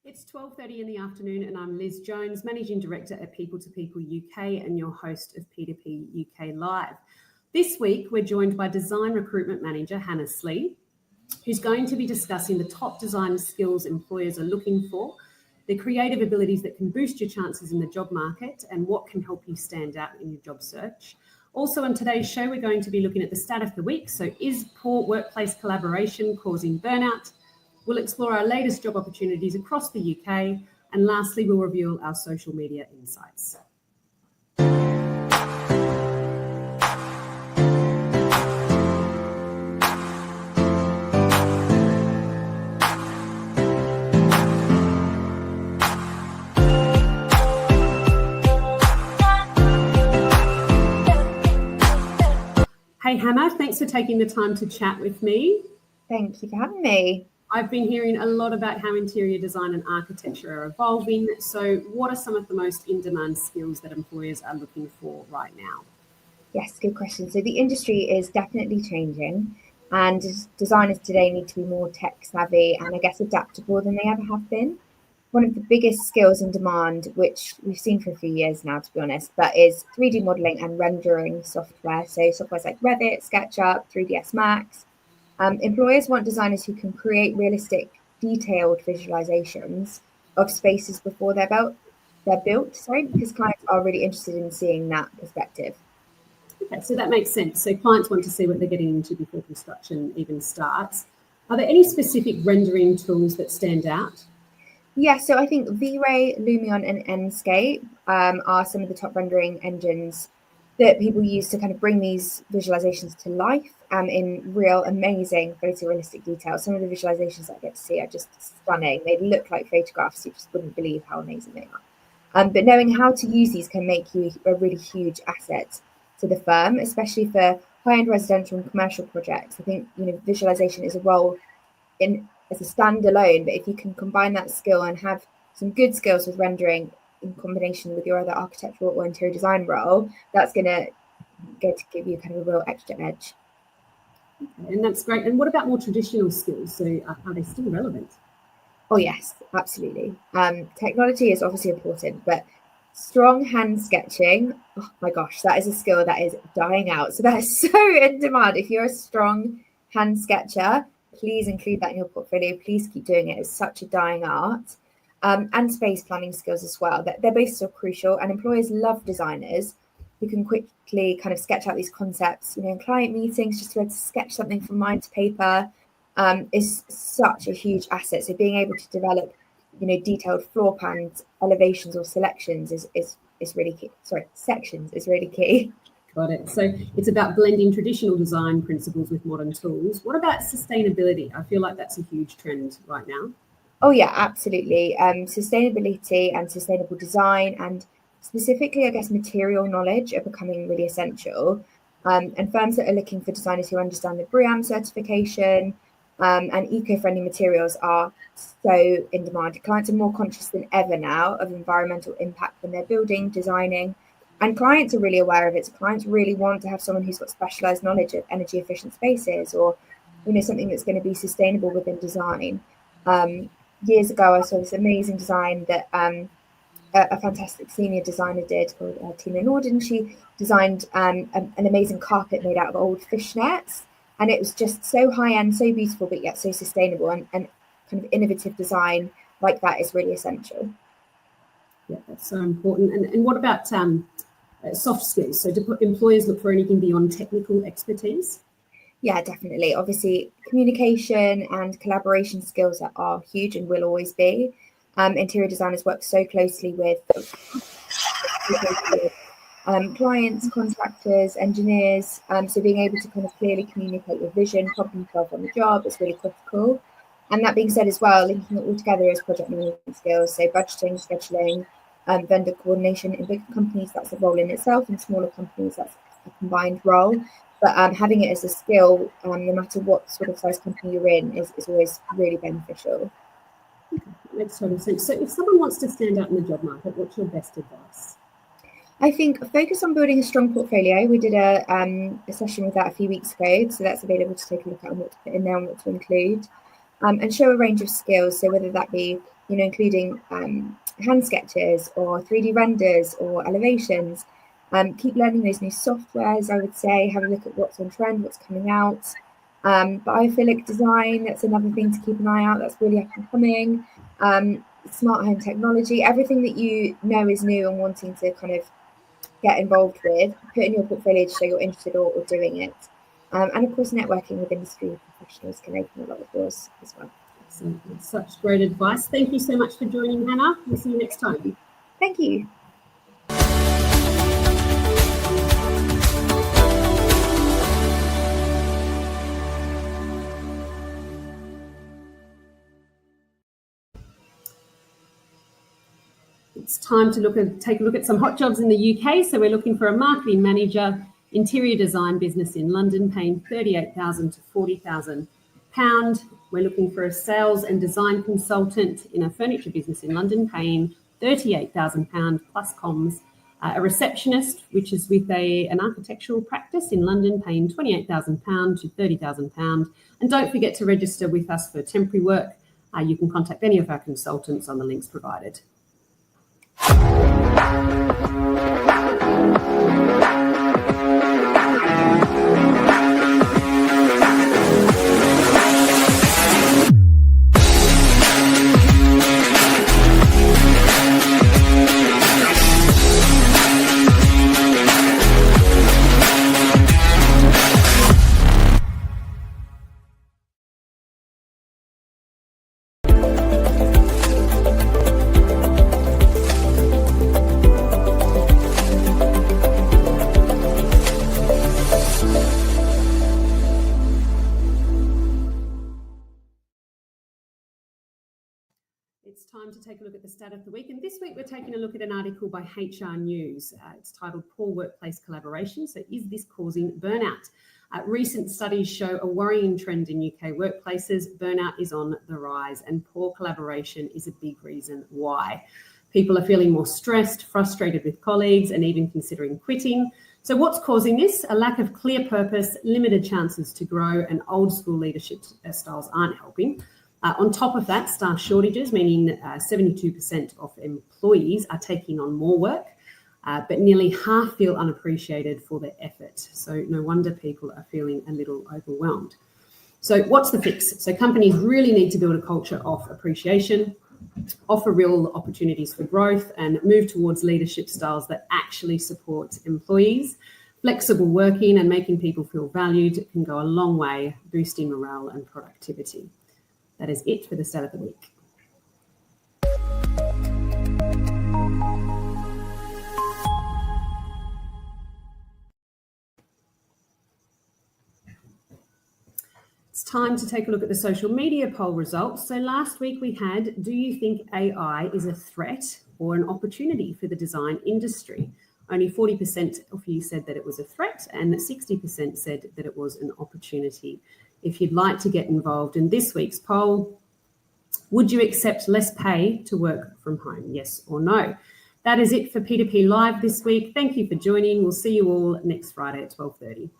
It's 12:30 in the afternoon and I'm Liz Jones, Managing Director at People to People UK and your host of P2P UK Live. This week, we're joined by Design Recruitment Manager Hannah Slee, who's going to be discussing the top design skills employers are looking for, the creative abilities that can boost your chances in the job market, and what can help you stand out in your job search. Also on today's show, we're going to be looking at the stat of the week. So is poor workplace collaboration causing burnout? We'll explore our latest job opportunities across the UK. And lastly, we'll reveal our social media insights. Hey, Hannah, thanks for taking the time to chat with me. Thank you for having me. I've been hearing a lot about how interior design and architecture are evolving. So what are some of the most in-demand skills that employers are looking for right now? Yes, good question. So the industry is definitely changing, and designers today need to be more tech savvy and I guess adaptable than they ever have been. One of the biggest skills in demand, which we've seen for a few years now, to be honest, but is 3D modeling and rendering software. So softwares like Revit, SketchUp, 3ds Max. Employers want designers who can create realistic, detailed visualizations of spaces before they're built, because clients are really interested in seeing that perspective. Okay, so that makes sense. So clients want to see what they're getting into before construction even starts. Are there any specific rendering tools that stand out? Yeah, so I think V-Ray, Lumion and Enscape are some of the top rendering engines that people use to kind of bring these visualizations to life in real, amazing, photorealistic detail. Some of the visualizations I get to see are just stunning. They look like photographs. You just wouldn't believe how amazing they are. But knowing how to use these can make you a really huge asset to the firm, especially for high-end residential and commercial projects. I think, visualization is a role as a standalone, but if you can combine that skill and have some good skills with rendering in combination with your other architectural or interior design role, that's going to give you kind of a real extra edge. Okay, and that's great. And what about more traditional skills? So are they still relevant? Oh, yes, absolutely. Technology is obviously important, but strong hand sketching, oh my gosh, that is a skill that is dying out. So that is so in demand. If you're a strong hand sketcher, please include that in your portfolio. Please keep doing it. It's such a dying art. And space planning skills as well. They're both so crucial, and employers love designers who can quickly kind of sketch out these concepts. In client meetings, just to be able to sketch something from mind to paper is such a huge asset. So being able to develop, detailed floor plans, elevations, or selections is really key. Sections is really key. Got it. So it's about blending traditional design principles with modern tools. What about sustainability? I feel like that's a huge trend right now. Oh, yeah, absolutely. Sustainability and sustainable design, and specifically, I guess, material knowledge are becoming really essential. And firms that are looking for designers who understand the BREEAM certification and eco-friendly materials are so in demand. Clients are more conscious than ever now of environmental impact when they're building, designing, and clients are really aware of it. So clients really want to have someone who's got specialized knowledge of energy efficient spaces, or something that's going to be sustainable within design. Years ago, I saw this amazing design that a fantastic senior designer did called Tina Norden. She designed an amazing carpet made out of old fishnets, and it was just so high-end, so beautiful, but yet so sustainable, and kind of innovative design like that is really essential. Yeah, that's so important. And what about soft skills? So do employers look for anything beyond technical expertise? Yeah, definitely. Obviously, communication and collaboration skills are huge and will always be. Interior designers work so closely with clients, contractors, engineers. So being able to kind of clearly communicate your vision, problem solve on the job is really critical. And that being said as well, linking it all together is project management skills. So budgeting, scheduling, vendor coordination. In bigger companies, that's a role in itself. In smaller companies, that's a combined role. But having it as a skill, no matter what sort of size company you're in, is always really beneficial. That makes total sense. So if someone wants to stand out in the job market, what's your best advice? I think focus on building a strong portfolio. We did a session with that a few weeks ago, so that's available to take a look at and what to put in there and what to include, and show a range of skills. So whether that be, including hand sketches or 3D renders or elevations, keep learning those new softwares. I would say have a look at what's on trend, what's coming out. Biophilic design, that's another thing to keep an eye out. That's really up and coming. Smart home technology, everything that you know is new and wanting to kind of get involved with, put in your portfolio to show you're interested or doing it. And of course, networking with industry professionals can open a lot of doors as well. Excellent. Such great advice. Thank you so much for joining, Hannah. We'll see you next time. Thank you. It's time to take a look at some hot jobs in the UK. So we're looking for a marketing manager, interior design business in London, paying £38,000 to £40,000. We're looking for a sales and design consultant in a furniture business in London, paying £38,000 plus comms. A receptionist, which is with an architectural practice in London, paying £28,000 to £30,000. And don't forget to register with us for temporary work. You can contact any of our consultants on the links provided. It's time to take a look at the stat of the week. And this week, we're taking a look at an article by HR News. It's titled Poor Workplace Collaboration. So is this causing burnout? Recent studies show a worrying trend in UK workplaces. Burnout is on the rise and poor collaboration is a big reason why. People are feeling more stressed, frustrated with colleagues, and even considering quitting. So what's causing this? A lack of clear purpose, limited chances to grow, and old school leadership styles aren't helping. On top of that, staff shortages, meaning 72% of employees are taking on more work, but nearly half feel unappreciated for their effort. So no wonder people are feeling a little overwhelmed. So what's the fix? So companies really need to build a culture of appreciation, offer real opportunities for growth, and move towards leadership styles that actually support employees. Flexible working and making people feel valued can go a long way, boosting morale and productivity. That is it for the stat of the week. It's time to take a look at the social media poll results. So last week we had, do you think AI is a threat or an opportunity for the design industry? Only 40% of you said that it was a threat and 60% said that it was an opportunity. If you'd like to get involved in this week's poll, would you accept less pay to work from home? Yes or no? That is it for P2P Live this week. Thank you for joining. We'll see you all next Friday at 12:30.